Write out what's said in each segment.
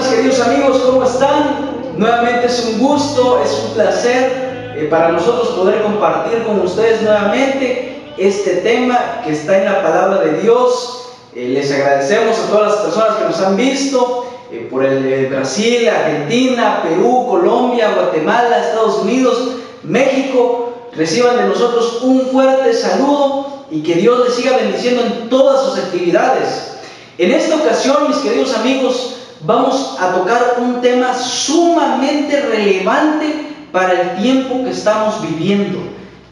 queridos amigos, ¿cómo están? Nuevamente es un gusto, es un placer para nosotros poder compartir con ustedes nuevamente este tema que está en la palabra de Dios. Les agradecemos a todas las personas que nos han visto por el Brasil, Argentina, Perú, Colombia, Guatemala, Estados Unidos, México. Reciban de nosotros un fuerte saludo y que Dios les siga bendiciendo en todas sus actividades. En esta ocasión, mis queridos amigos, vamos a tocar un tema sumamente relevante para el tiempo que estamos viviendo.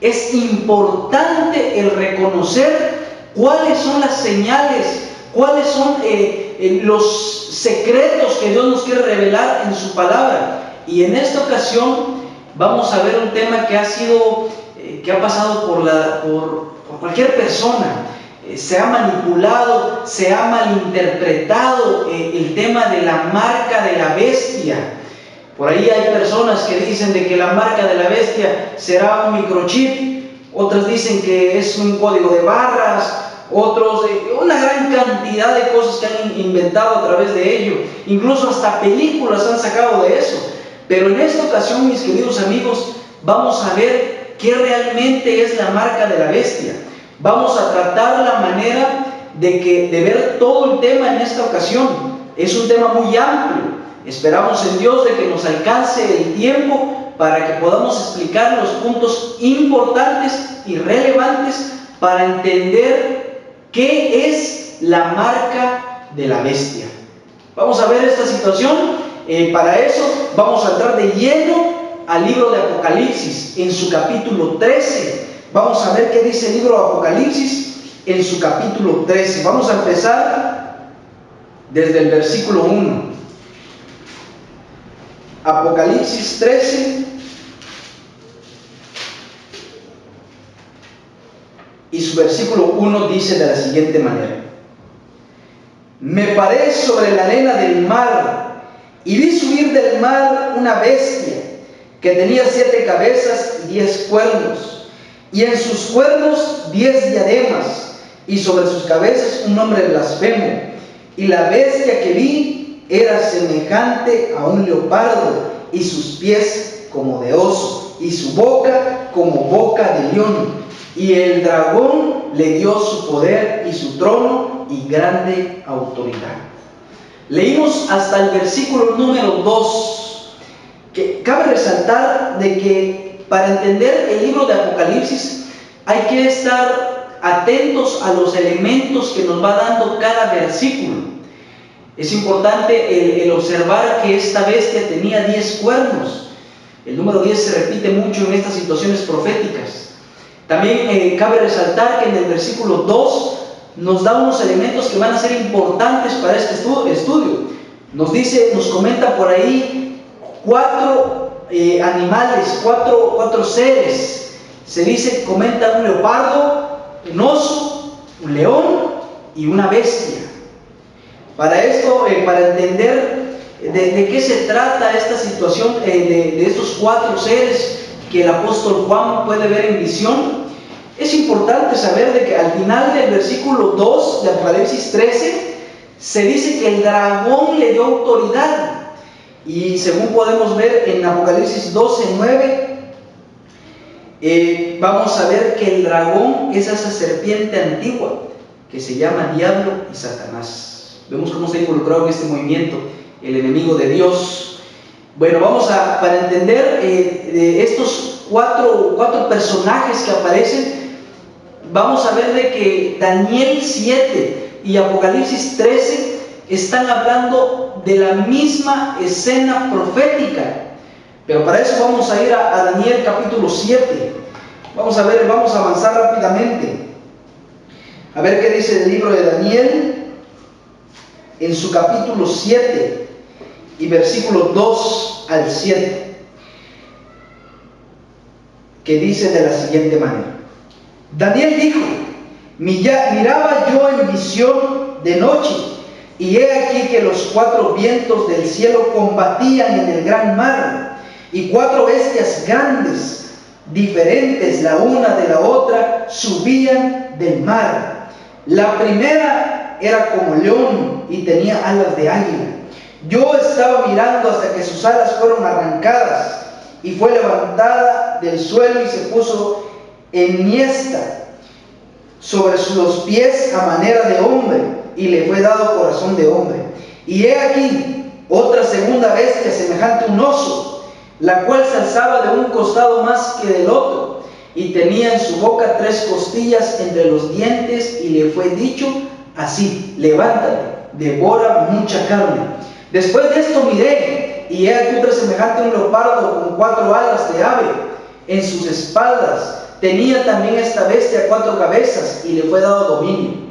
Es importante el reconocer cuáles son las señales, cuáles son los secretos que Dios nos quiere revelar en su palabra. Y en esta ocasión vamos a ver un tema que ha pasado por cualquier persona. Se ha manipulado, se ha malinterpretado el tema de la marca de la bestia. Por ahí hay personas que dicen de que la marca de la bestia será un microchip, otras dicen que es un código de barras, otros una gran cantidad de cosas que han inventado a través de ello. Incluso hasta películas han sacado de eso. Pero en esta ocasión, mis queridos amigos, vamos a ver qué realmente es la marca de la bestia. Vamos a tratar la manera de ver todo el tema en esta ocasión. Es un tema muy amplio. Esperamos en Dios de que nos alcance el tiempo para que podamos explicar los puntos importantes y relevantes para entender qué es la marca de la bestia. Vamos a ver esta situación. Para eso vamos a entrar de lleno al libro de Apocalipsis en su capítulo 13. Vamos a ver qué dice el libro de Apocalipsis en su capítulo 13. Vamos a empezar desde el versículo 1. Apocalipsis 13. Y su versículo 1 dice de la siguiente manera: Me paré sobre la arena del mar y vi subir del mar una bestia que tenía 7 cabezas y 10 cuernos. Y en sus cuernos 10 diademas, y sobre sus cabezas un nombre blasfemo. Y la bestia que vi era semejante a un leopardo, y sus pies como de oso, y su boca como boca de león. Y el dragón le dio su poder y su trono y grande autoridad. Leímos hasta el versículo número 2, que cabe resaltar de que para entender el libro de Apocalipsis hay que estar atentos a los elementos que nos va dando cada versículo. Es importante el observar que esta bestia tenía 10 cuernos. El número 10 se repite mucho en estas situaciones proféticas. También cabe resaltar que en el versículo 2 nos da unos elementos que van a ser importantes para este estudio. Nos comenta por ahí 4 animales, cuatro seres. Se dice, comenta un leopardo, un oso, un león y una bestia. Para esto, para entender de qué se trata esta situación de estos 4 seres que el apóstol Juan puede ver en visión, es importante saber de que al final del versículo 2 de Apocalipsis 13 se dice que el dragón le dio autoridad. Y según podemos ver en Apocalipsis 12:9, vamos a ver que el dragón es esa serpiente antigua que se llama Diablo y Satanás. Vemos cómo está involucrado en este movimiento el enemigo de Dios. Bueno, para entender estos cuatro personajes que aparecen, vamos a ver de que Daniel 7 y Apocalipsis 13 están hablando de la misma escena profética. Pero para eso vamos a ir a Daniel capítulo 7. Vamos a avanzar rápidamente. A ver qué dice el libro de Daniel en su capítulo 7 y versículos 2 al 7, que dice de la siguiente manera: Daniel dijo: Miraba yo en visión de noche, y he aquí que los 4 vientos del cielo combatían en el gran mar, y 4 bestias grandes, diferentes la una de la otra, subían del mar. La primera era como león y tenía alas de águila. Yo estaba mirando hasta que sus alas fueron arrancadas y fue levantada del suelo y se puso enhiesta sobre los pies a manera de hombre, y le fue dado corazón de hombre. Y he aquí otra segunda bestia semejante a un oso, la cual se alzaba de un costado más que del otro, y tenía en su boca 3 costillas entre los dientes, y le fue dicho así: levántate, devora mucha carne. Después de esto miré, y he aquí otra semejante a un leopardo con 4 alas de ave en sus espaldas. Tenía también esta bestia 4 cabezas, y le fue dado dominio.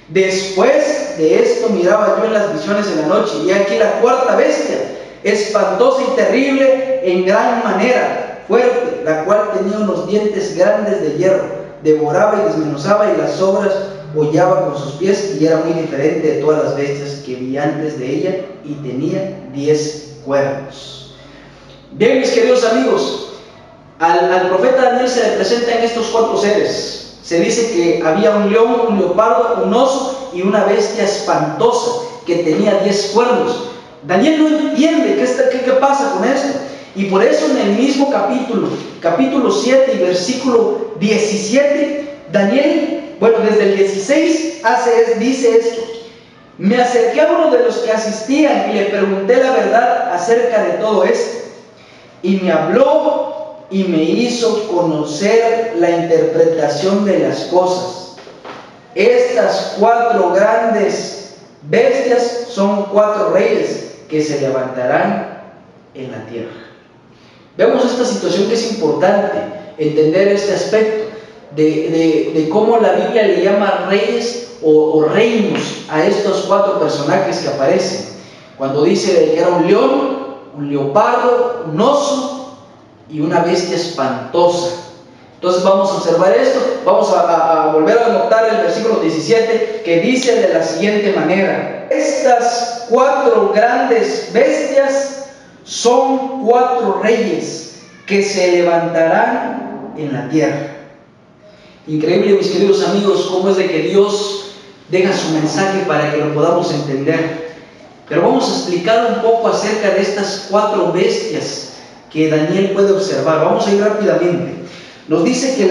Después de esto miraba yo en las visiones en la noche, y aquí la 4ª bestia, espantosa y terrible en gran manera, fuerte, la cual tenía unos dientes grandes de hierro, devoraba y desmenuzaba, y las sobras hollaba con sus pies, y era muy diferente de todas las bestias que vi antes de ella, y tenía 10 cuernos. Bien, mis queridos amigos, al profeta Daniel se le presentan estos 4 seres. Se dice que había un león, un leopardo, un oso y una bestia espantosa que tenía 10 cuernos. Daniel no entiende qué pasa con esto. Y por eso en el mismo capítulo 7 y versículo 17, Daniel, desde el 16 dice esto: me acerqué a uno de los que asistían y le pregunté la verdad acerca de todo esto. Y me habló y me hizo conocer la interpretación de las cosas. Estas 4 grandes bestias son 4 reyes que se levantarán en la tierra. Vemos esta situación, que es importante entender este aspecto de cómo la Biblia le llama reyes o reinos a estos 4 personajes que aparecen. Cuando dice que era un león, un leopardo, un oso y una bestia espantosa. Entonces vamos a observar esto. Vamos a volver a notar el versículo 17, que dice de la siguiente manera: estas 4 grandes bestias son 4 reyes que se levantarán en la tierra. Increíble, mis queridos amigos, cómo es de que Dios deja su mensaje para que lo podamos entender. Pero vamos a explicar un poco acerca de estas 4 bestias que Daniel puede observar. Vamos a ir rápidamente. Nos dice que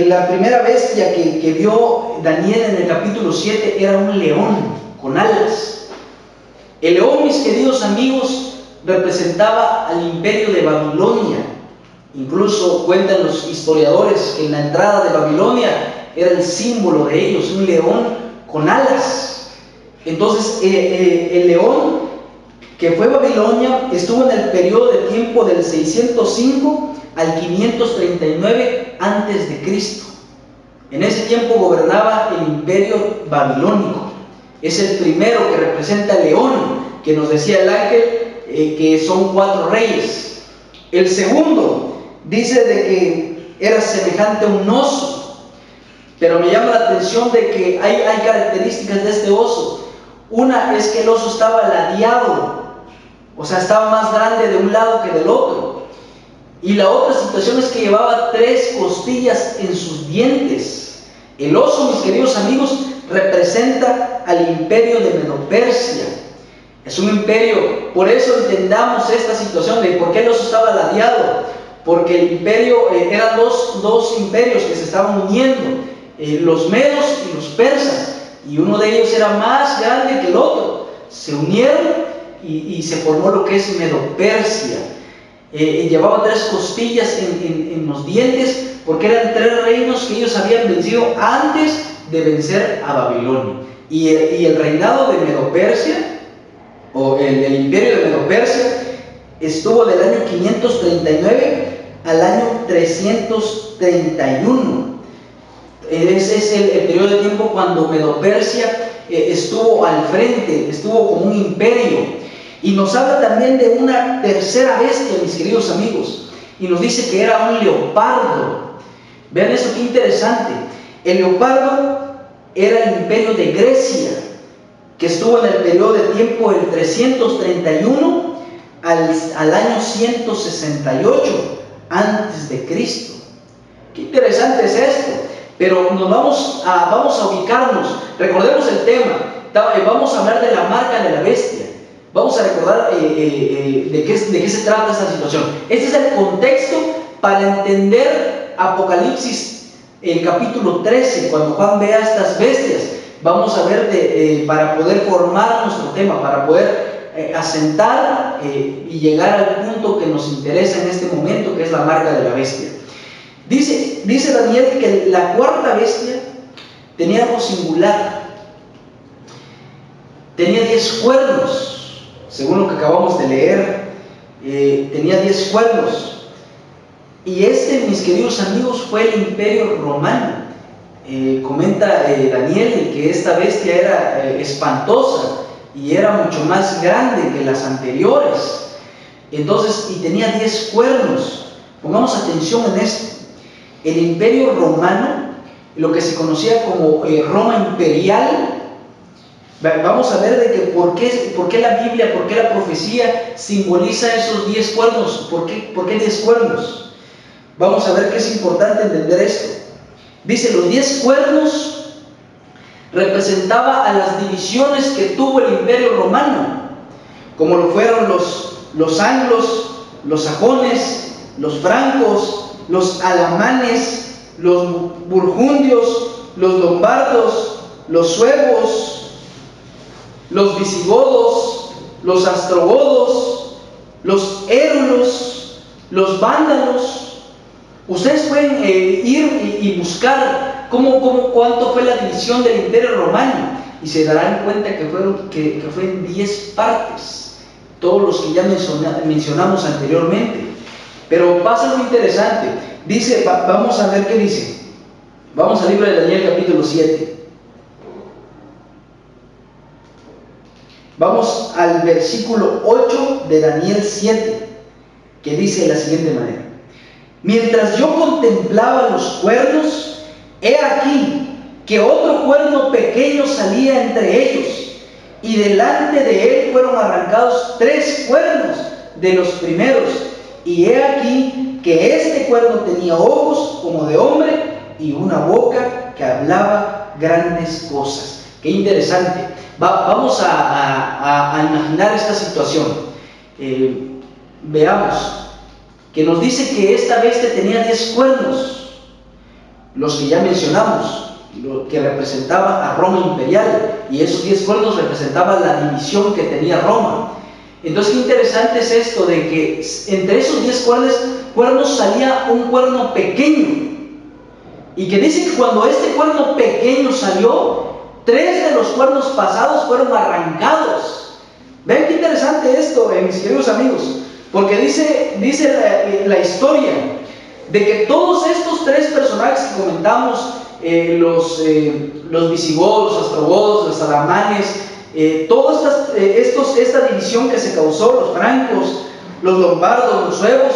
la primera bestia que vio Daniel en el capítulo 7 era un león con alas. El león, mis queridos amigos, representaba al imperio de Babilonia. Incluso cuentan los historiadores que en la entrada de Babilonia era el símbolo de ellos, un león con alas. Entonces el león que fue Babilonia estuvo en el periodo de tiempo del 605 al 539 antes de Cristo. En ese tiempo gobernaba el imperio babilónico. Es el primero que representa el león, que nos decía el ángel que son 4 reyes. El segundo dice de que era semejante a un oso, pero me llama la atención de que hay características de este oso. Una es que el oso estaba ladeado, o sea, estaba más grande de un lado que del otro. Y la otra situación es que llevaba 3 costillas en sus dientes. El oso, mis queridos amigos, representa al imperio de Medo-Persia. Es un imperio, por eso entendamos esta situación de por qué el oso estaba ladeado. Porque el imperio, eran dos imperios que se estaban uniendo, los medos y los persas. Y uno de ellos era más grande que el otro. Se unieron y se formó lo que es Medo-Persia. Llevaba 3 costillas en los dientes, porque eran 3 reinos que ellos habían vencido antes de vencer a Babilonia. Y el reinado de Medo-Persia, o el imperio de Medo-Persia, estuvo del año 539 al año 331. Ese es el periodo de tiempo cuando Medo-Persia estuvo al frente, estuvo como un imperio. Y nos habla también de una tercera bestia, mis queridos amigos, y nos dice que era un leopardo. Vean eso, qué interesante. El leopardo era el imperio de Grecia, que estuvo en el periodo de tiempo del 331 al año 168 antes de Cristo. Qué interesante es esto. Pero vamos a ubicarnos. Recordemos el tema. vamos a hablar de la marca de la bestia. Vamos a recordar de qué se trata esta situación. Este es el contexto para entender Apocalipsis, el capítulo 13, cuando Juan vea estas bestias. Vamos a ver para poder formar nuestro tema, para poder asentar y llegar al punto que nos interesa en este momento, que es la marca de la bestia. Dice Daniel que la cuarta bestia tenía algo singular. Tenía 10 cuernos, según lo que acabamos de leer. Tenía 10 cuernos. Y mis queridos amigos, fue el Imperio Romano. Comenta Daniel que esta bestia era espantosa y era mucho más grande que las anteriores. Entonces, y tenía 10 cuernos. Pongamos atención en esto. El Imperio Romano, lo que se conocía como Roma imperial. Vamos a ver de que por qué la Biblia, por qué la profecía simboliza esos 10 cuernos. ¿Por qué 10 cuernos? Vamos a ver que es importante entender esto. Dice, los 10 cuernos representaba a las divisiones que tuvo el Imperio Romano, como lo fueron los anglos, los sajones, los francos, los alamanes, los burgundios, los lombardos, los suevos, los visigodos, los astrogodos, los érulos, los vándalos. Ustedes pueden ir y buscar cuánto fue la división del Imperio Romano y se darán cuenta que fue en 10 partes, todos los que ya mencionamos anteriormente. Pero pasa lo interesante. Dice, vamos a ver qué dice. Vamos al libro de Daniel capítulo 7. Vamos al versículo 8 de Daniel 7, que dice de la siguiente manera: mientras yo contemplaba los cuernos, he aquí que otro cuerno pequeño salía entre ellos, y delante de él fueron arrancados 3 cuernos de los primeros, y he aquí que este cuerno tenía ojos como de hombre y una boca que hablaba grandes cosas. Qué interesante. Vamos a imaginar esta situación. Veamos que nos dice que esta bestia tenía 10 cuernos, los que ya mencionamos, lo que representaba a Roma imperial, y esos 10 cuernos representaban la división que tenía Roma. Entonces, qué interesante es esto de que entre esos 10 cuernos salía un cuerno pequeño, y que dice que cuando este cuerno pequeño salió, 3 de los cuernos pasados fueron arrancados. Vean qué interesante esto, mis queridos amigos, porque dice la historia de que todos estos 3 personajes que comentamos, los visigodos, los ostrogodos, los alamanes, toda esta división que se causó, los francos, los lombardos, los suevos,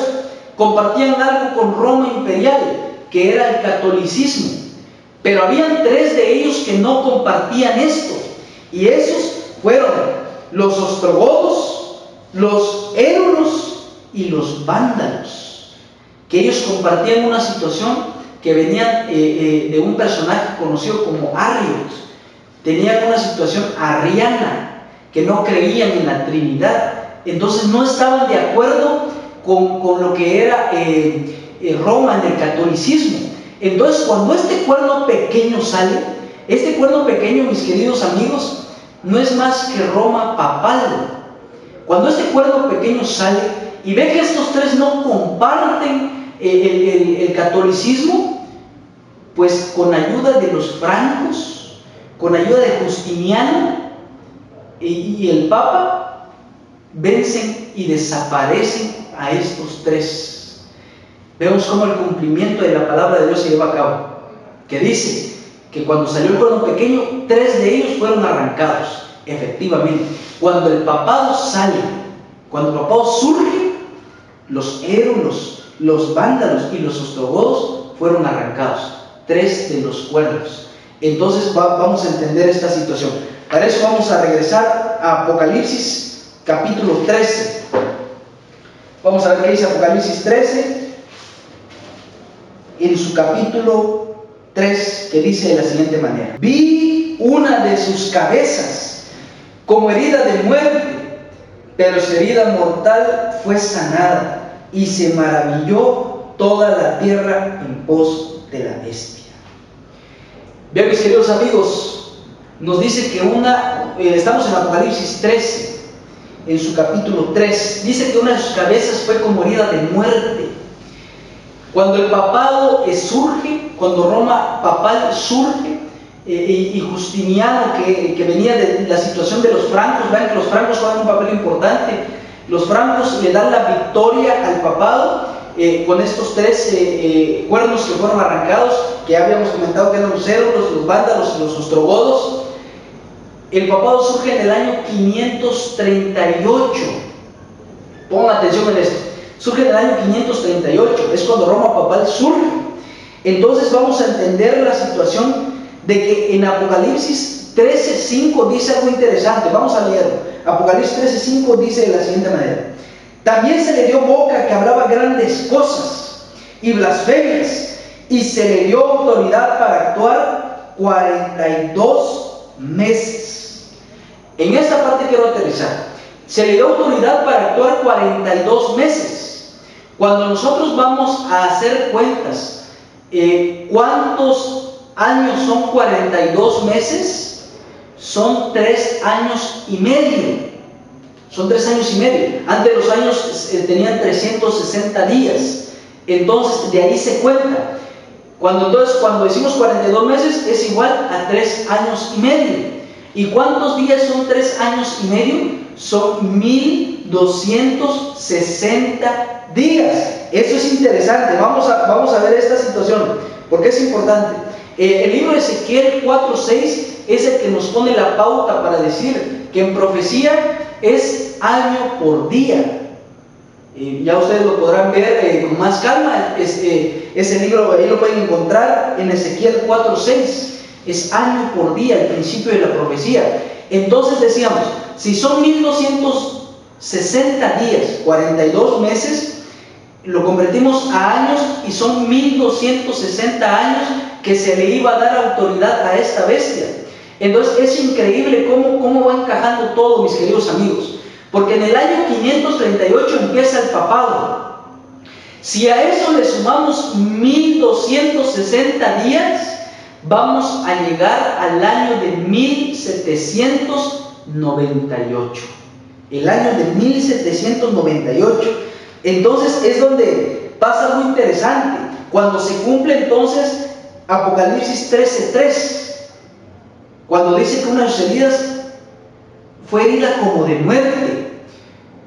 compartían algo con Roma imperial, que era el catolicismo. Pero habían 3 de ellos que no compartían esto, y esos fueron los ostrogodos, los érulos y los vándalos, que ellos compartían una situación que venían de un personaje conocido como Arriot. Tenían una situación arriana, que no creían en la Trinidad. Entonces no estaban de acuerdo con lo que era Roma en el catolicismo. Entonces, cuando este cuerno pequeño sale, este cuerno pequeño, mis queridos amigos, no es más que Roma papal. Cuando este cuerno pequeño sale y ve que estos 3 no comparten el catolicismo, pues con ayuda de los francos, con ayuda de Justiniano y el Papa, vencen y desaparecen a estos 3. Vemos cómo el cumplimiento de la palabra de Dios se lleva a cabo, que dice que cuando salió el cuerno pequeño, 3 de ellos fueron arrancados. Efectivamente, cuando el papado sale, cuando el papado surge, los érulos, los vándalos y los ostrogodos fueron arrancados, 3 de los cuernos. Entonces vamos a entender esta situación. Para eso vamos a regresar a Apocalipsis capítulo 13. Vamos a ver qué dice Apocalipsis 13, en su capítulo 3, que dice de la siguiente manera: vi una de sus cabezas como herida de muerte, pero su herida mortal fue sanada, y se maravilló toda la tierra en pos de la bestia. Bien, mis queridos amigos, nos dice que estamos en Apocalipsis 13, en su capítulo 3, dice que una de sus cabezas fue como herida de muerte. Cuando el papado surge, cuando Roma papal surge, y Justiniano, que venía de la situación de los francos, vean que los francos juegan un papel importante. Los francos le dan la victoria al papado con estos tres cuernos que fueron arrancados, que ya habíamos comentado que eran los cérulos, los vándalos y los ostrogodos. El papado surge en el año 538. Pongan atención en esto. Surge en el año 538, es cuando Roma papal surge. Entonces vamos a entender la situación de que en Apocalipsis 13:5 dice algo interesante. Vamos a leerlo. Apocalipsis 13:5 dice de la siguiente manera: también se le dio boca que hablaba grandes cosas y blasfemias, y se le dio autoridad para actuar 42 meses. En esta parte quiero aterrizar. Se le dio autoridad para actuar 42 meses. Cuando nosotros vamos a hacer cuentas, ¿cuántos años son 42 meses? Son 3 años y medio. Son 3 años y medio. Antes los años tenían 360 días. Entonces de ahí se cuenta. Cuando decimos 42 meses es igual a 3 años y medio. ¿Y cuántos días son 3 años y medio? Son 1260 días. Eso es interesante. Vamos a ver esta situación, porque es importante. El libro de Ezequiel 4:6 es el que nos pone la pauta para decir que en profecía es año por día. Ya ustedes lo podrán ver con más calma. Ese libro ahí lo pueden encontrar en Ezequiel 4:6. Es año por día, el principio de la profecía. Entonces decíamos, si son 1260 días, 42 meses, lo convertimos a años y son 1260 años que se le iba a dar autoridad a esta bestia. Entonces es increíble cómo va encajando todo, mis queridos amigos, porque en el año 538 empieza el papado. Si a eso le sumamos 1260 días, vamos a llegar al año de 1798. El año de 1798. Entonces es donde pasa algo interesante. Cuando se cumple entonces Apocalipsis 13:3, cuando dice que una de sus heridas fue herida como de muerte.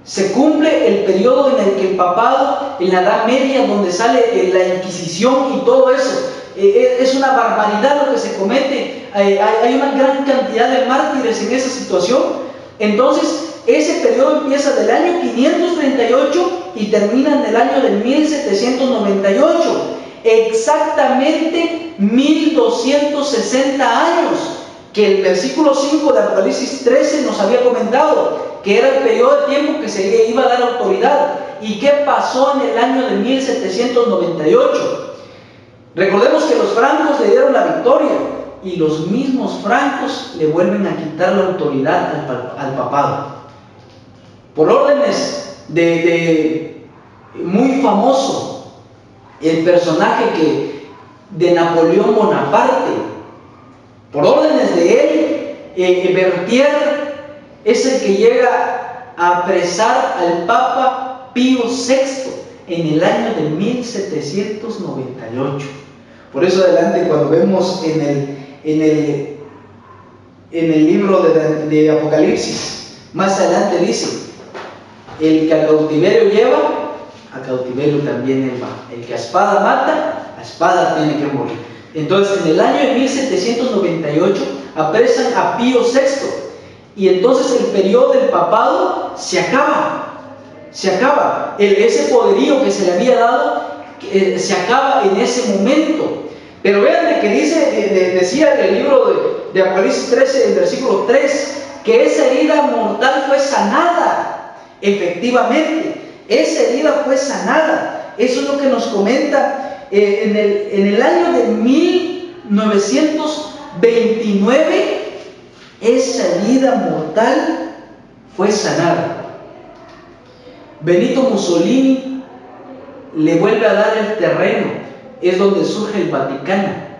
Se cumple el periodo en el que el papado, en la Edad Media, donde sale la Inquisición y todo eso. Es una barbaridad lo que se comete. Hay una gran cantidad de mártires en esa situación. Entonces ese periodo empieza del año 538 y termina en el año de 1798. Exactamente 1260 años, que el versículo 5 de Apocalipsis 13 nos había comentado que era el periodo de tiempo que se le iba a dar autoridad. ¿Y qué pasó en el año de 1798? Recordemos que los francos le dieron la victoria y los mismos francos le vuelven a quitar la autoridad al papado. Por órdenes de muy famoso, el personaje de Napoleón Bonaparte, por órdenes de él, Berthier es el que llega a apresar al Papa Pío VI en el año de 1798. Por eso adelante, cuando vemos en el libro de Apocalipsis, más adelante dice: el que a cautiverio lleva, a cautiverio también él va. El que a espada mata, a espada tiene que morir. Entonces, en el año de 1798 apresan a Pío VI, y entonces el periodo del papado se acaba. Ese poderío que se le había dado se acaba en ese momento. Pero vean de que decía en el libro de Apocalipsis 13, el versículo 3, que esa herida mortal fue sanada. Efectivamente, esa herida fue sanada. Eso es lo que nos comenta en el año de 1929. esa herida mortal fue sanada. Benito Mussolini le vuelve a dar el terreno, es donde surge el Vaticano,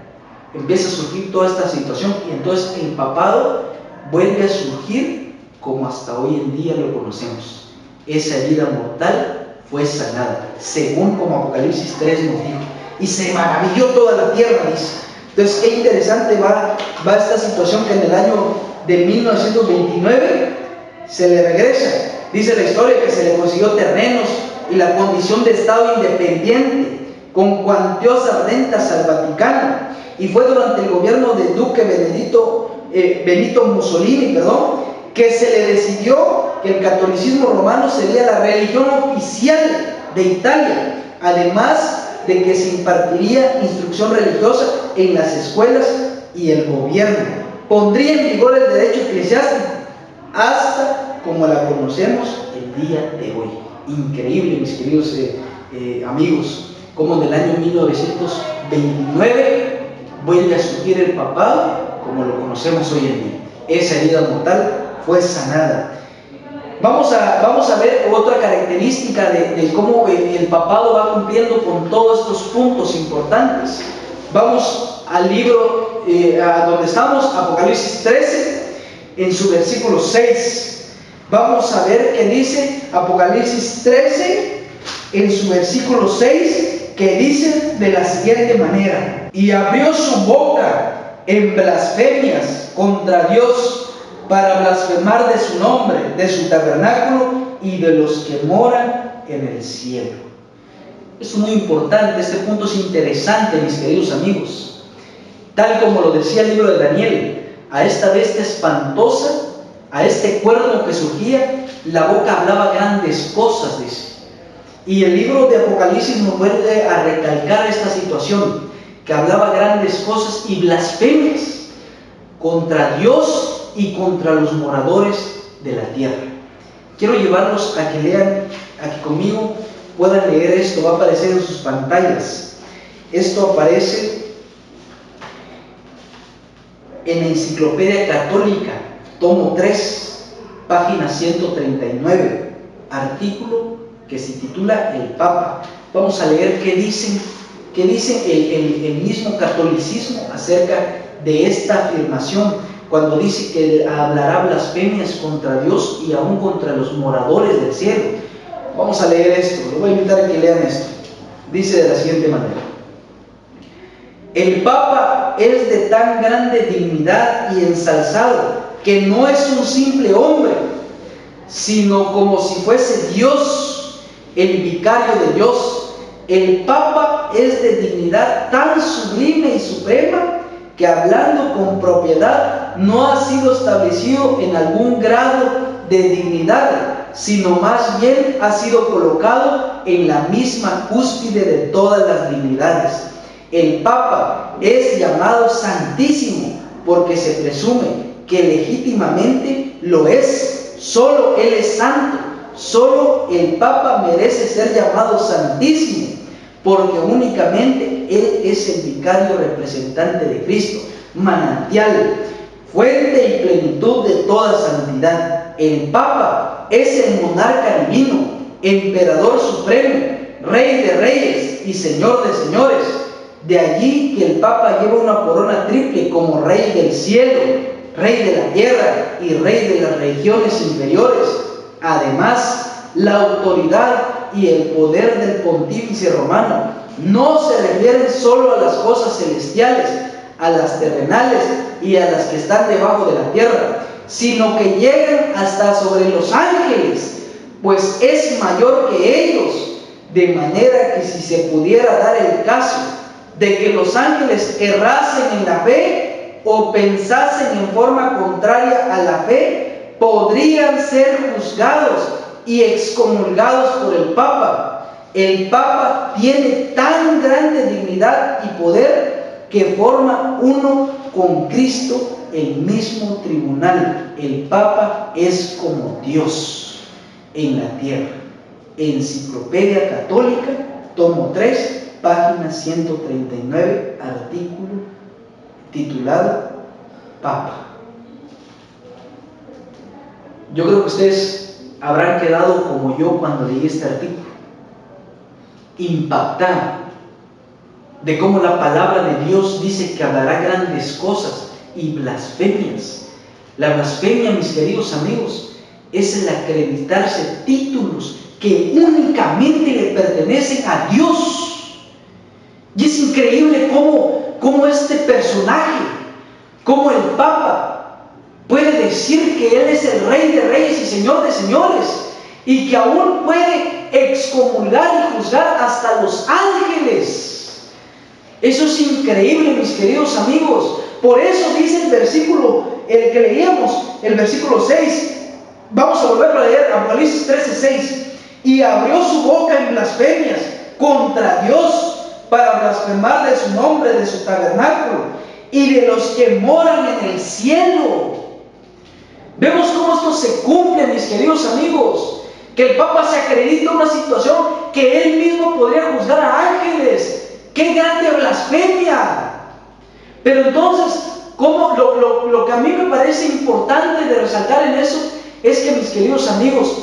empieza a surgir toda esta situación y entonces el papado vuelve a surgir como hasta hoy en día lo conocemos. Esa herida mortal fue sanada, según como Apocalipsis 3 nos dijo, y se maravilló toda la tierra, dice. Entonces, qué interesante va esta situación, que en el año de 1929 se le regresa. Dice la historia que se le consiguió terrenos y la condición de Estado independiente con cuantiosas rentas al Vaticano, y fue durante el gobierno del duque Benito Mussolini, que se le decidió que el catolicismo romano sería la religión oficial de Italia, además de que se impartiría instrucción religiosa en las escuelas, y el gobierno pondría en vigor el derecho eclesiástico hasta como la conocemos el día de hoy. Increíble, mis queridos amigos, como en el año 1929 vuelve a surgir el papado como lo conocemos hoy en día. Esa herida mortal fue sanada. Vamos a ver otra característica de cómo el papado va cumpliendo con todos estos puntos importantes. Vamos al libro a donde estamos, Apocalipsis 13, en su versículo 6. Vamos a ver qué dice Apocalipsis 13, en su versículo 6, que dice de la siguiente manera: y abrió su boca en blasfemias contra Dios, para blasfemar de su nombre, de su tabernáculo y de los que moran en el cielo. Es muy importante, este punto es interesante, mis queridos amigos. Tal como lo decía el libro de Daniel, a esta bestia espantosa, a este cuerno que surgía, la boca hablaba grandes cosas, dice. Y el libro de Apocalipsis nos vuelve a recalcar esta situación, que hablaba grandes cosas y blasfemias contra Dios y contra los moradores de la tierra. Quiero llevarlos a que lean, a que conmigo puedan leer esto. Va a aparecer en sus pantallas. Esto aparece en la Enciclopedia Católica, tomo 3, página 139, artículo que se titula El Papa. Vamos a leer qué dice el mismo catolicismo acerca de esta afirmación, cuando dice que hablará blasfemias contra Dios y aún contra los moradores del cielo. Vamos a leer esto, les voy a invitar a que lean esto. Dice de la siguiente manera: el Papa es de tan grande dignidad y ensalzado que no es un simple hombre, sino como si fuese Dios, el vicario de Dios. El Papa es de dignidad tan sublime y suprema que, hablando con propiedad, no ha sido establecido en algún grado de dignidad, sino más bien ha sido colocado en la misma cúspide de todas las dignidades. El Papa es llamado Santísimo porque se presume que legítimamente lo es. Solo Él es santo. Solo el Papa merece ser llamado Santísimo, porque únicamente Él es el vicario representante de Cristo, manantial, fuente y plenitud de toda santidad. El Papa es el monarca divino, emperador supremo, rey de reyes y señor de señores. De allí que el Papa lleva una corona triple como rey del cielo, rey de la tierra y rey de las regiones inferiores. Además, la autoridad y el poder del pontífice romano no se refieren solo a las cosas celestiales, a las terrenales y a las que están debajo de la tierra, sino que llegan hasta sobre los ángeles, pues es mayor que ellos, de manera que si se pudiera dar el caso de que los ángeles errasen en la fe o pensasen en forma contraria a la fe, podrían ser juzgados y excomulgados por el Papa. El Papa tiene tan grande dignidad y poder que forma uno con Cristo el mismo tribunal. El Papa es como Dios en la tierra. Enciclopedia Católica, tomo 3, página 139, artículo titulado Papa. Yo creo que ustedes habrán quedado como yo cuando leí este artículo, impactado de cómo la palabra de Dios dice que hablará grandes cosas y blasfemias. La blasfemia, mis queridos amigos, es el acreditarse títulos que únicamente le pertenecen a Dios. Y es increíble cómo este personaje, como el Papa, puede decir que Él es el Rey de Reyes y Señor de Señores, y que aún puede excomulgar y juzgar hasta los ángeles. Eso es increíble, mis queridos amigos. Por eso dice el versículo, el que leíamos, el versículo 6. Vamos a volver a leer Apocalipsis 13:6. Y abrió su boca en blasfemias contra Dios, para blasfemar de su nombre, de su tabernáculo y de los que moran en el cielo. Vemos cómo esto se cumple, mis queridos amigos, que el Papa se acredita una situación que él mismo podría juzgar a ángeles. ¡Qué grande blasfemia! Pero entonces, lo que a mí me parece importante de resaltar en eso es que, mis queridos amigos,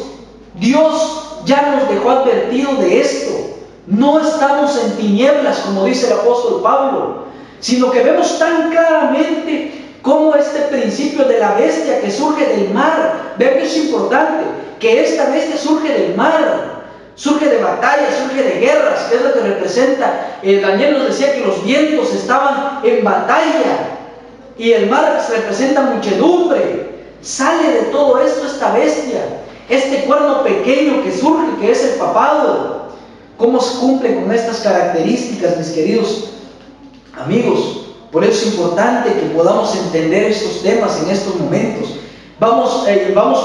Dios ya nos dejó advertido de esto. No estamos en tinieblas, como dice el apóstol Pablo, sino que vemos tan claramente cómo este principio de la bestia que surge del mar, vean que es importante, que esta bestia surge del mar, surge de batallas, surge de guerras, que es lo que representa. Daniel nos decía que los vientos estaban en batalla y el mar representa muchedumbre. Sale de todo esto esta bestia, este cuerno pequeño que surge, que es el papado. ¿Cómo se cumple con estas características, mis queridos amigos? Por eso es importante que podamos entender estos temas en estos momentos. Vamos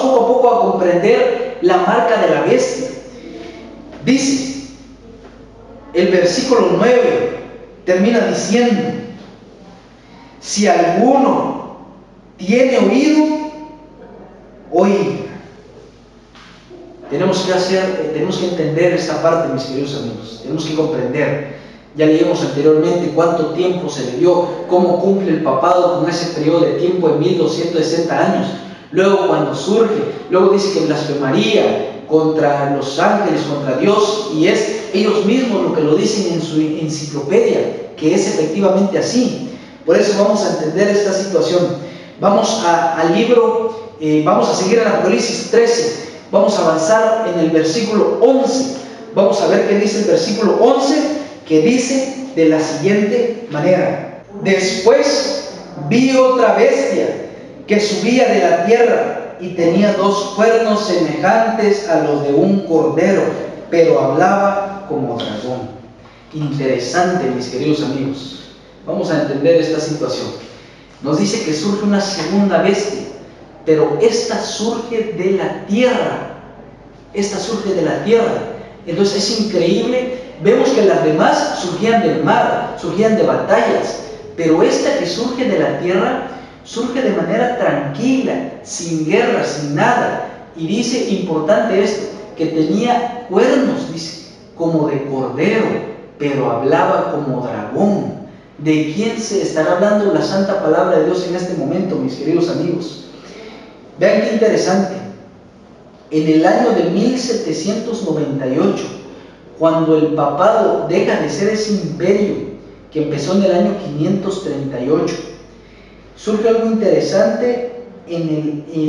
poco a poco a comprender la marca de la bestia. Dice, el versículo 9 termina diciendo: si alguno tiene oído, oiga. Tenemos que entender esta parte, mis queridos amigos. Tenemos que comprender. Ya leímos anteriormente cuánto tiempo se le dio, cómo cumple el papado con ese periodo de tiempo de 1260 años. Luego cuando surge, luego dice que blasfemaría contra los ángeles, contra Dios, y es ellos mismos lo que lo dicen en su enciclopedia, que es efectivamente así. Por eso vamos a entender esta situación. Vamos al libro, vamos a seguir en Apocalipsis 13, vamos a avanzar en el versículo 11. Vamos a ver qué dice el versículo 11, que dice de la siguiente manera: después vi otra bestia que subía de la tierra y tenía dos cuernos semejantes a los de un cordero, pero hablaba como dragón. Interesante, mis queridos amigos. Vamos a entender esta situación. Nos dice que surge una segunda bestia, pero esta surge de la tierra. Esta surge de la tierra. Entonces es increíble. Vemos que las demás surgían del mar, surgían de batallas, pero esta que surge de la tierra surge de manera tranquila, sin guerra, sin nada. Y dice, importante esto, que tenía cuernos, dice, como de cordero, pero hablaba como dragón. ¿De quién se estará hablando la santa palabra de Dios en este momento, mis queridos amigos? Vean qué interesante. En el año de 1798, cuando el papado deja de ser ese imperio que empezó en el año 538, surge algo interesante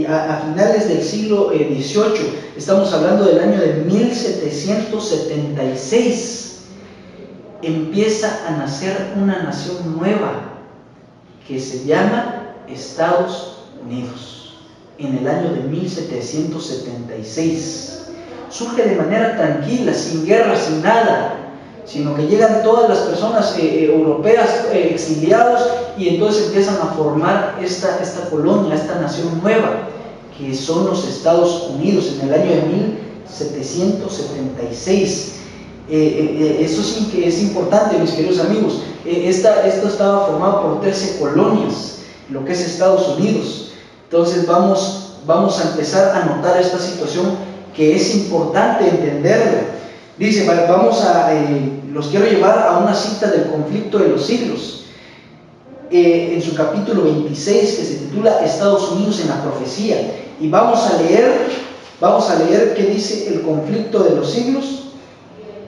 a finales del siglo XVIII. Estamos hablando del año de 1776. Empieza a nacer una nación nueva que se llama Estados Unidos. En el año de 1776 surge de manera tranquila, sin guerra, sin nada, sino que llegan todas las personas europeas exiliados, y entonces empiezan a formar esta colonia, esta nación nueva, que son los Estados Unidos, en el año de 1776. Eso sí que es importante, mis queridos amigos. Esto estaba formado por 13 colonias, lo que es Estados Unidos. Entonces vamos a empezar a notar esta situación, que es importante entenderlo. Dice, los quiero llevar a una cita del Conflicto de los Siglos, en su capítulo 26, que se titula Estados Unidos en la profecía, Y vamos a leer qué dice el conflicto de los siglos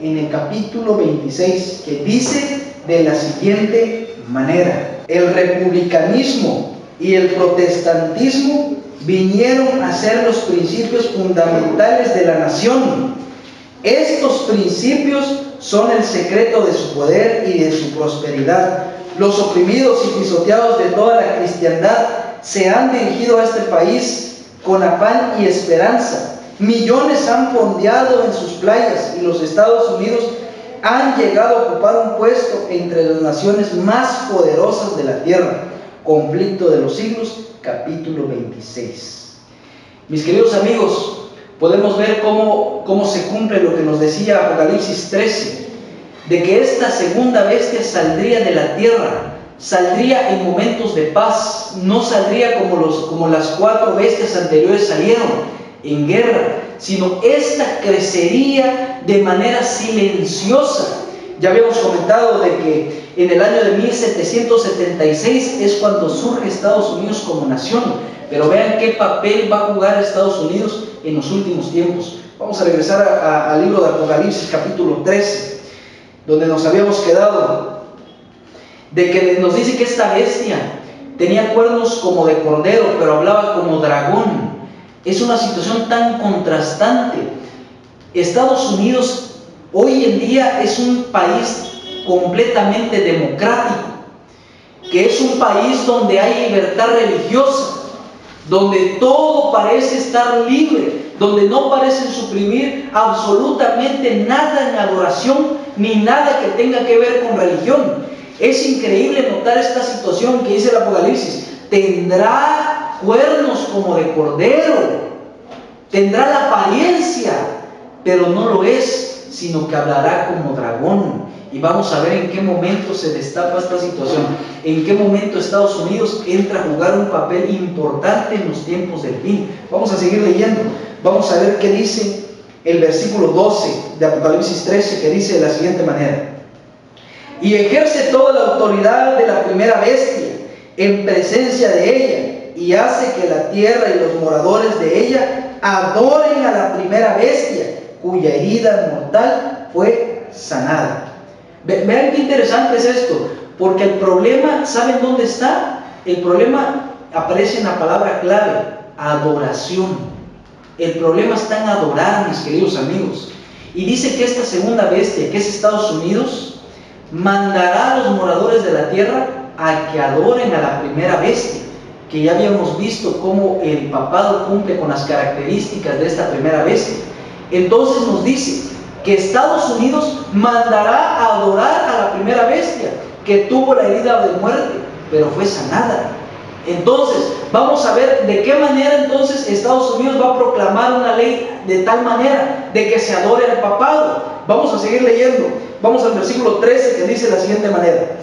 en el capítulo 26, que dice de la siguiente manera: el republicanismo y el protestantismo vinieron a ser los principios fundamentales de la nación. Estos principios son el secreto de su poder y de su prosperidad. Los oprimidos y pisoteados de toda la cristiandad se han dirigido a este país con afán y esperanza. Millones han fondeado en sus playas y los Estados Unidos han llegado a ocupar un puesto entre las naciones más poderosas de la tierra. Conflicto de los siglos, capítulo 26. Mis queridos amigos, podemos ver cómo se cumple lo que nos decía Apocalipsis 13, de que esta segunda bestia saldría de la tierra, saldría en momentos de paz, no saldría como las 4 bestias anteriores salieron en guerra, sino esta crecería de manera silenciosa. Ya habíamos comentado de que en el año de 1776 es cuando surge Estados Unidos como nación, pero vean qué papel va a jugar Estados Unidos en los últimos tiempos. Vamos a regresar al libro de Apocalipsis capítulo 13, donde nos habíamos quedado, de que nos dice que esta bestia tenía cuernos como de cordero, pero hablaba como dragón. Es una situación tan contrastante. Estados Unidos hoy en día es un país completamente democrático, que es un país donde hay libertad religiosa, donde todo parece estar libre, donde no parecen suprimir absolutamente nada en adoración, ni nada que tenga que ver con religión. Es increíble notar esta situación que dice el Apocalipsis: tendrá cuernos como de cordero, tendrá la apariencia, pero no lo es, sino que hablará como dragón. Y vamos a ver en qué momento se destapa esta situación, en qué momento Estados Unidos entra a jugar un papel importante en los tiempos del fin. Vamos a seguir leyendo, vamos a ver qué dice el versículo 12 de Apocalipsis 13, que dice de la siguiente manera: y ejerce toda la autoridad de la primera bestia en presencia de ella, y hace que la tierra y los moradores de ella adoren a la primera bestia, cuya herida mortal fue sanada. Vean qué interesante es esto, porque el problema, ¿saben dónde está? El problema aparece en la palabra clave: adoración. El problema está en adorar, mis queridos amigos. Y dice que esta segunda bestia, que es Estados Unidos, mandará a los moradores de la tierra a que adoren a la primera bestia, que ya habíamos visto cómo el papado cumple con las características de esta primera bestia. Entonces nos dice que Estados Unidos mandará a adorar a la primera bestia, que tuvo la herida de muerte, pero fue sanada. Entonces, vamos a ver de qué manera entonces Estados Unidos va a proclamar una ley de tal manera de que se adore al papado. Vamos a seguir leyendo. Vamos al versículo 13, que dice de la siguiente manera: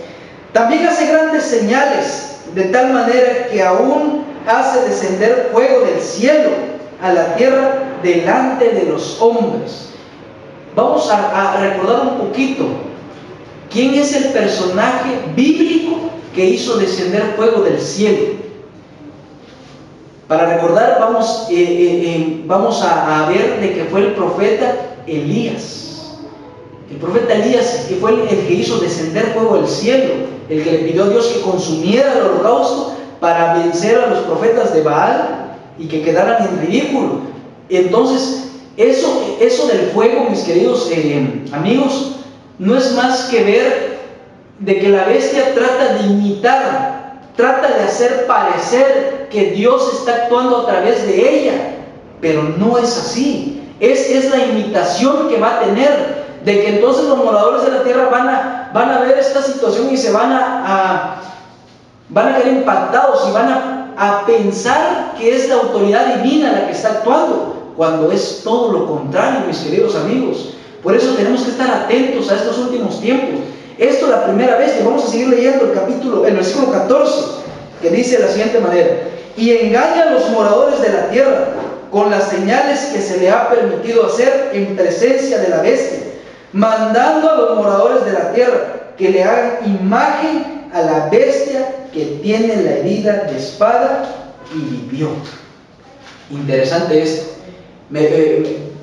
también hace grandes señales, de tal manera que aún hace descender fuego del cielo a la tierra delante de los hombres. Vamos a recordar un poquito quién es el personaje bíblico que hizo descender fuego del cielo. Para recordar, vamos a ver de que fue el profeta Elías. El profeta Elías, que fue el que hizo descender fuego del cielo, el que le pidió a Dios que consumiera el holocausto para vencer a los profetas de Baal y que quedaran en ridículo. Entonces, eso del fuego, mis queridos amigos, no es más que ver de que la bestia trata de imitar, trata de hacer parecer que Dios está actuando a través de ella, pero no es así. Es la imitación que va a tener, de que entonces los moradores de la tierra van a ver esta situación y se van a quedar impactados y van a pensar que es la autoridad divina la que está actuando, cuando es todo lo contrario, mis queridos amigos. Por eso tenemos que estar atentos a estos últimos tiempos. Esto es la primera vez que vamos a seguir leyendo el versículo 14, que dice de la siguiente manera: y engaña a los moradores de la tierra con las señales que se le ha permitido hacer en presencia de la bestia, mandando a los moradores de la tierra que le hagan imagen a la bestia que tiene la herida de espada y vivió. Interesante esto.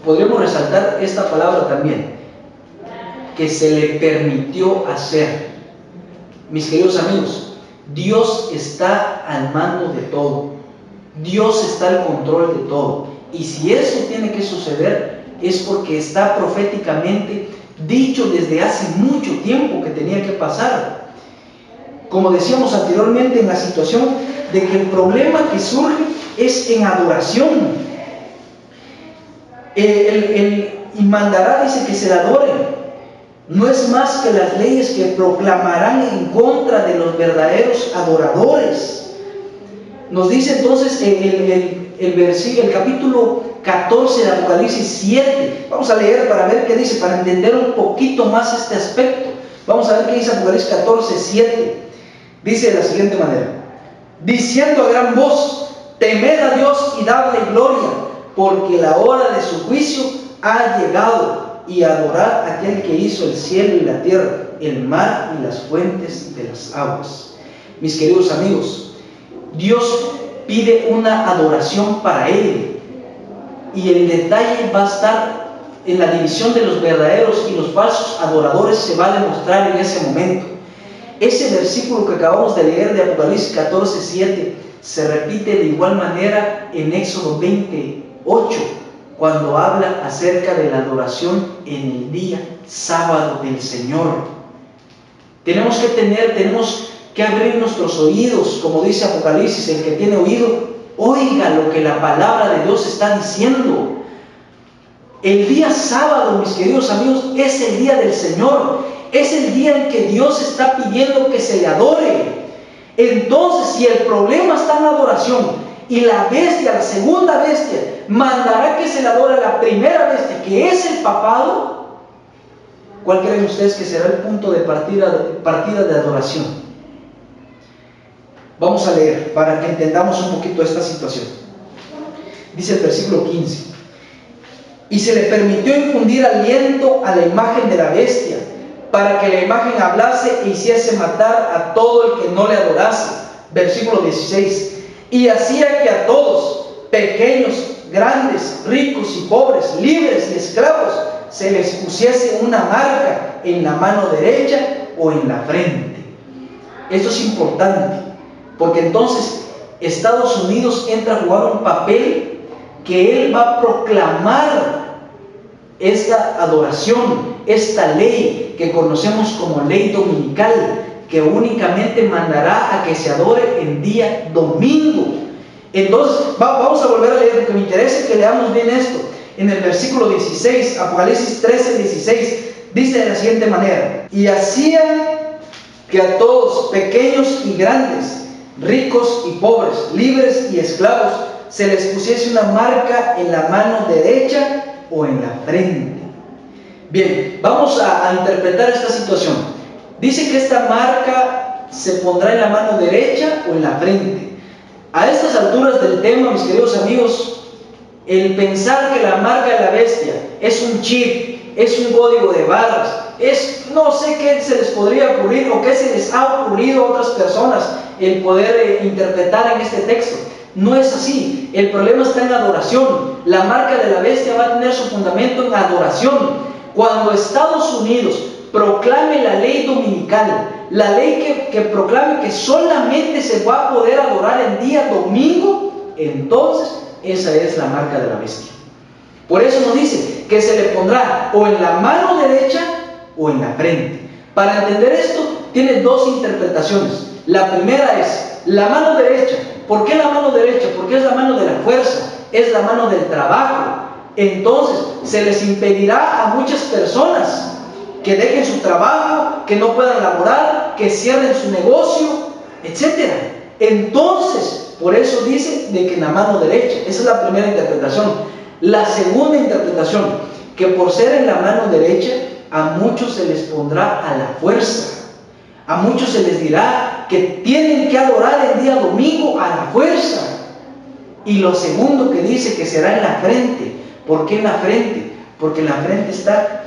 Podríamos resaltar esta palabra también, que se le permitió hacer. Mis queridos amigos, Dios está al mando de todo. Dios está al control de todo. Y si eso tiene que suceder, es porque está proféticamente dicho desde hace mucho tiempo que tenía que pasar. Como decíamos anteriormente, en la situación de que el problema que surge es en adoración. Y mandará, dice, que se le adoren. No es más que las leyes que proclamarán en contra de los verdaderos adoradores. Nos dice entonces el capítulo 14 de Apocalipsis 7. Vamos a leer para ver qué dice, para entender un poquito más este aspecto. Vamos a ver qué dice Apocalipsis 14, 7. Dice de la siguiente manera: diciendo a gran voz, temed a Dios y dadle gloria, porque la hora de su juicio ha llegado, y adorad a aquel que hizo el cielo y la tierra, el mar y las fuentes de las aguas. Mis queridos amigos, Dios pide una adoración para Él, y el detalle va a estar en la división de los verdaderos y los falsos adoradores. Se va a demostrar en ese momento. Ese versículo que acabamos de leer de Apocalipsis 14, 7 se repite de igual manera en Éxodo 28, cuando habla acerca de la adoración en el día sábado del Señor. Tenemos que abrir nuestros oídos, como dice Apocalipsis: el que tiene oído, oiga lo que la palabra de Dios está diciendo. El día sábado, mis queridos amigos, es el día del Señor. Es el día en que Dios está pidiendo que se le adore. Entonces, si el problema está en la adoración, y la bestia, la segunda bestia, mandará que se le adore a la primera bestia, que es el papado, ¿cuál creen ustedes que será el punto de partida de adoración? Vamos a leer para que entendamos un poquito esta situación. Dice el versículo 15: y se le permitió infundir aliento a la imagen de la bestia, para que la imagen hablase e hiciese matar a todo el que no le adorase. Versículo 16: y hacía que a todos, pequeños, grandes, ricos y pobres, libres y esclavos, se les pusiese una marca en la mano derecha o en la frente. Esto es importante, porque entonces Estados Unidos entra a jugar un papel que él va a proclamar esta adoración, esta ley que conocemos como ley dominical, que únicamente mandará a que se adore en día domingo. Entonces, vamos a volver a leer, porque me interesa que leamos bien esto. En el versículo 16, Apocalipsis 13, 16, dice de la siguiente manera: y hacía que a todos, pequeños y grandes, ricos y pobres, libres y esclavos, se les pusiese una marca en la mano derecha o en la frente. Bien, vamos a interpretar esta situación. Dice que esta marca se pondrá en la mano derecha o en la frente. A estas alturas del tema, mis queridos amigos, el pensar que la marca de la bestia es un chip, es un código de barras, no sé qué se les podría ocurrir o qué se les ha ocurrido a otras personas el poder interpretar en este texto. No es así. El problema está en la adoración. La marca de la bestia va a tener su fundamento en adoración. Cuando Estados Unidos proclame la ley dominical, la ley que proclame que solamente se va a poder adorar en día domingo, entonces esa es la marca de la bestia. Por eso nos dice que se le pondrá o en la mano derecha o en la frente. Para entender esto, tiene dos interpretaciones. La primera es la mano derecha. ¿Por qué la mano derecha? Porque es la mano de la fuerza, es la mano del trabajo. Entonces se les impedirá a muchas personas que dejen su trabajo, que no puedan laborar, que cierren su negocio, etc. Entonces, por eso dice de que en la mano derecha. Esa es la primera interpretación. La segunda interpretación, que por ser en la mano derecha, a muchos se les pondrá a la fuerza. A muchos se les dirá que tienen que adorar el día domingo a la fuerza. Y lo segundo que dice que será en la frente. ¿Por qué en la frente? Porque en la frente está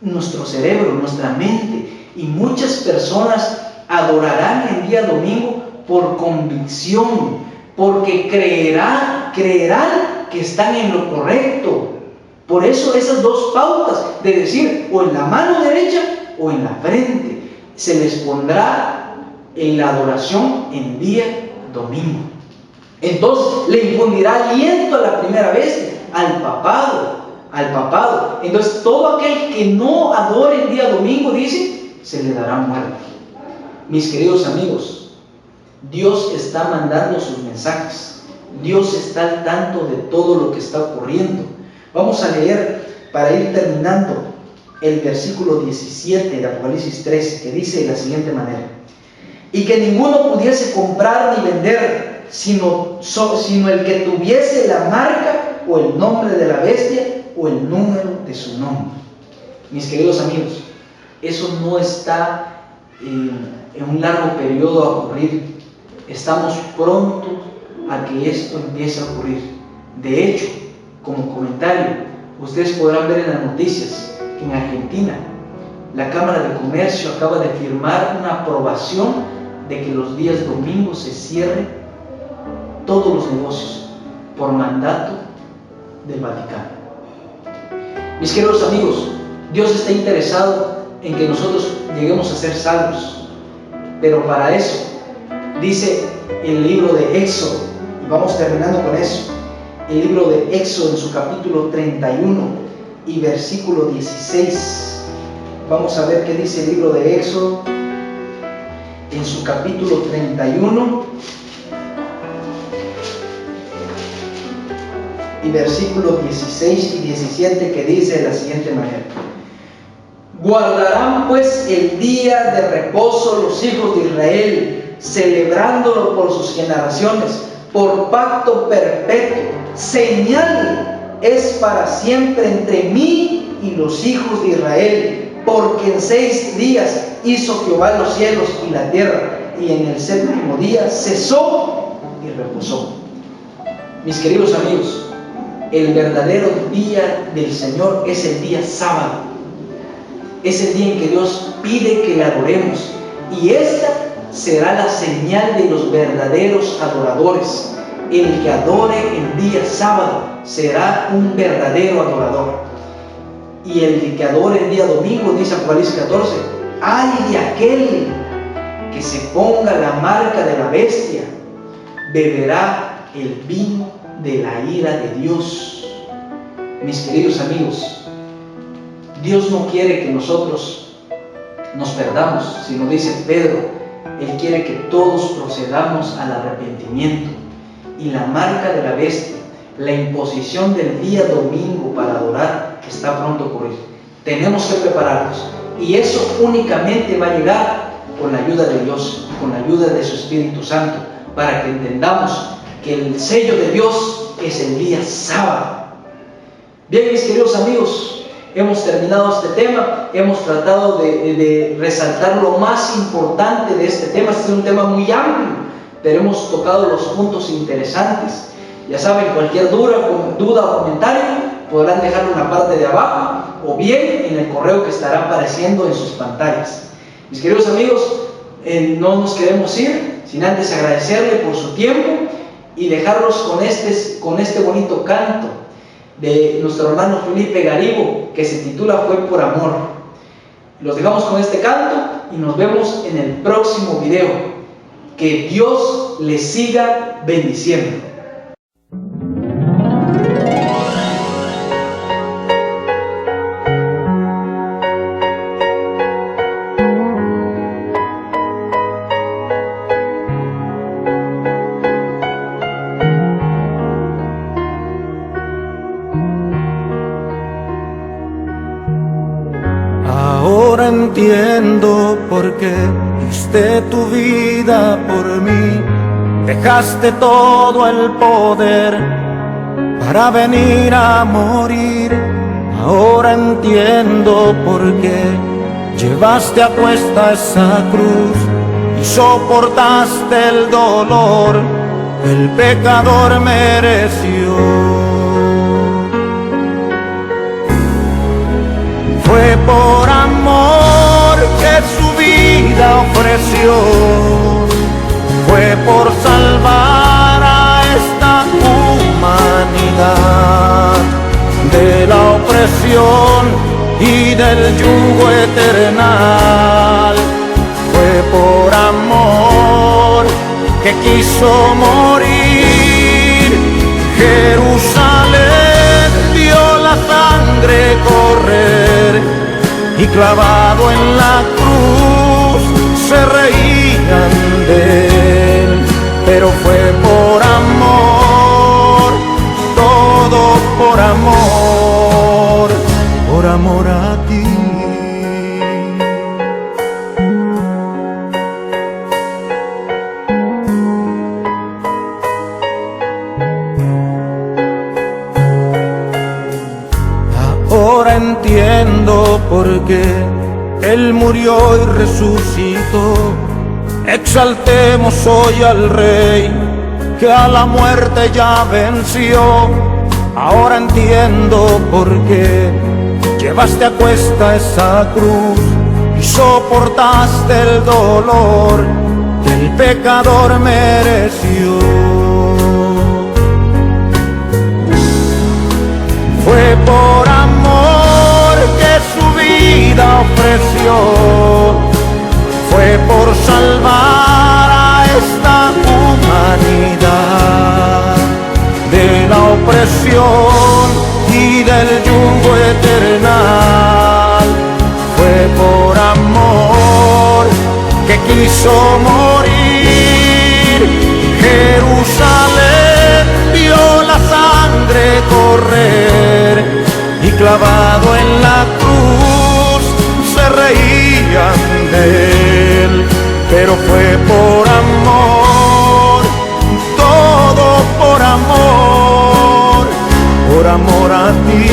nuestro cerebro, nuestra mente. Y muchas personas adorarán el día domingo por convicción, porque creerán creerán que están en lo correcto. Por eso esas dos pautas de decir o en la mano derecha o en la frente se les pondrá en la adoración en día domingo. Entonces le infundirá aliento a la primera bestia, al papado. Entonces todo aquel que no adore el día domingo, dice, se le dará muerte. Mis queridos amigos, Dios está mandando sus mensajes. Dios está al tanto de todo lo que está ocurriendo. Vamos a leer, para ir terminando, el versículo 17 de Apocalipsis 13, que dice de la siguiente manera: y que ninguno pudiese comprar ni vender, sino el que tuviese la marca o el nombre de la bestia o el número de su nombre. Mis queridos amigos, eso no está en un largo periodo a ocurrir. Estamos prontos a que esto empiece a ocurrir. De hecho, como comentario, ustedes podrán ver en las noticias que en Argentina la Cámara de Comercio acaba de firmar una aprobación de que los días domingos se cierren todos los negocios por mandato del Vaticano. Mis queridos amigos, Dios está interesado en que nosotros lleguemos a ser salvos, pero para eso dice el libro de Éxodo, y vamos terminando con eso, el libro de Éxodo en su capítulo 31 y versículo 16. Vamos a ver qué dice el libro de Éxodo en su capítulo 31 y versículos 16 y 17, que dice de la siguiente manera: guardarán pues el día de reposo los hijos de Israel, celebrándolo por sus generaciones, por pacto perpetuo, señal es para siempre entre mí y los hijos de Israel, porque en 6 días hizo Jehová los cielos y la tierra, y en el 7º día cesó y reposó. Mis queridos amigos, el verdadero día del Señor es el día sábado. Es el día en que Dios pide que le adoremos, y esta será la señal de los verdaderos adoradores. El que adore el día sábado será un verdadero adorador. Y el que adore el día domingo, dice Apocalipsis 14, ay de aquel que se ponga la marca de la bestia, beberá el vino de la ira de Dios. Mis queridos amigos, Dios no quiere que nosotros nos perdamos, sino, dice Pedro, Él quiere que todos procedamos al arrepentimiento. Y la marca de la bestia, la imposición del día domingo para adorar, está pronto a ocurrir. Tenemos que prepararnos, y eso únicamente va a llegar con la ayuda de Dios, con la ayuda de su Espíritu Santo, para que entendamos que el sello de Dios es el día sábado. Bien, mis queridos amigos, hemos terminado este tema. Hemos tratado de resaltar lo más importante de este tema. Este es un tema muy amplio, pero hemos tocado los puntos interesantes. Ya saben, cualquier duda o comentario podrán dejarlo en la parte de abajo o bien en el correo que estará apareciendo en sus pantallas. Mis queridos amigos, no nos queremos ir sin antes agradecerle por su tiempo y dejarlos con este bonito canto de nuestro hermano Felipe Garibo, que se titula Fue por amor. Los dejamos con este canto y nos vemos en el próximo video. Que Dios les siga bendiciendo. Ahora entiendo por qué diste tu vida por mí, dejaste todo el poder para venir a morir. Ahora entiendo por qué llevaste a cuesta esa cruz y soportaste el dolor que el pecador mereció. Fue por amor que su vida ofreció, fue por salvar a esta humanidad. opresión y del yugo eternal. Fue por amor que quiso morir. Jerusalén vio la sangre correr y clavado en la cruz se reían de él, pero fue por amor, todo por amor a ti. Ahora entiendo por qué Él murió y resucitó. Exaltemos hoy al Rey que a la muerte ya venció. Ahora entiendo por qué llevaste a cuesta esa cruz y soportaste el dolor que el pecador mereció. Fue por amor que su vida ofreció, fue por salvar a esta humanidad de la opresión y del yugo eternal. Fue por amor que quiso morir. Jerusalén vio la sangre correr y clavado en la cruz se reían de él, pero fue por amor, todo por amor a ti.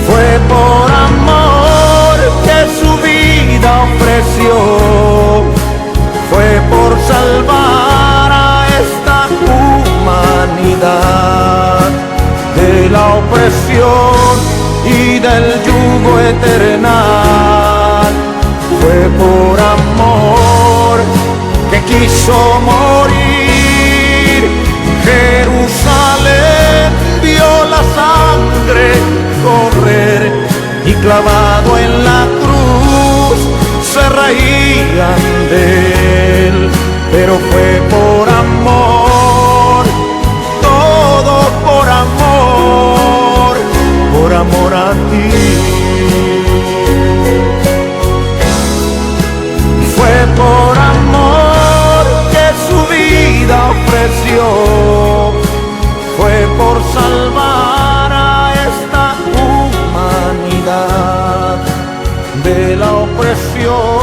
Fue por amor que su vida ofreció, fue por salvar a esta humanidad de la opresión y del yugo eternal. Fue por amor que quiso morir. Jerusalén vio la sangre correr y clavado en la cruz se reían de él, pero fue por amor, todo por amor a ti. Fue por amor que su vida ofreció, fue por salvar a esta humanidad de la opresión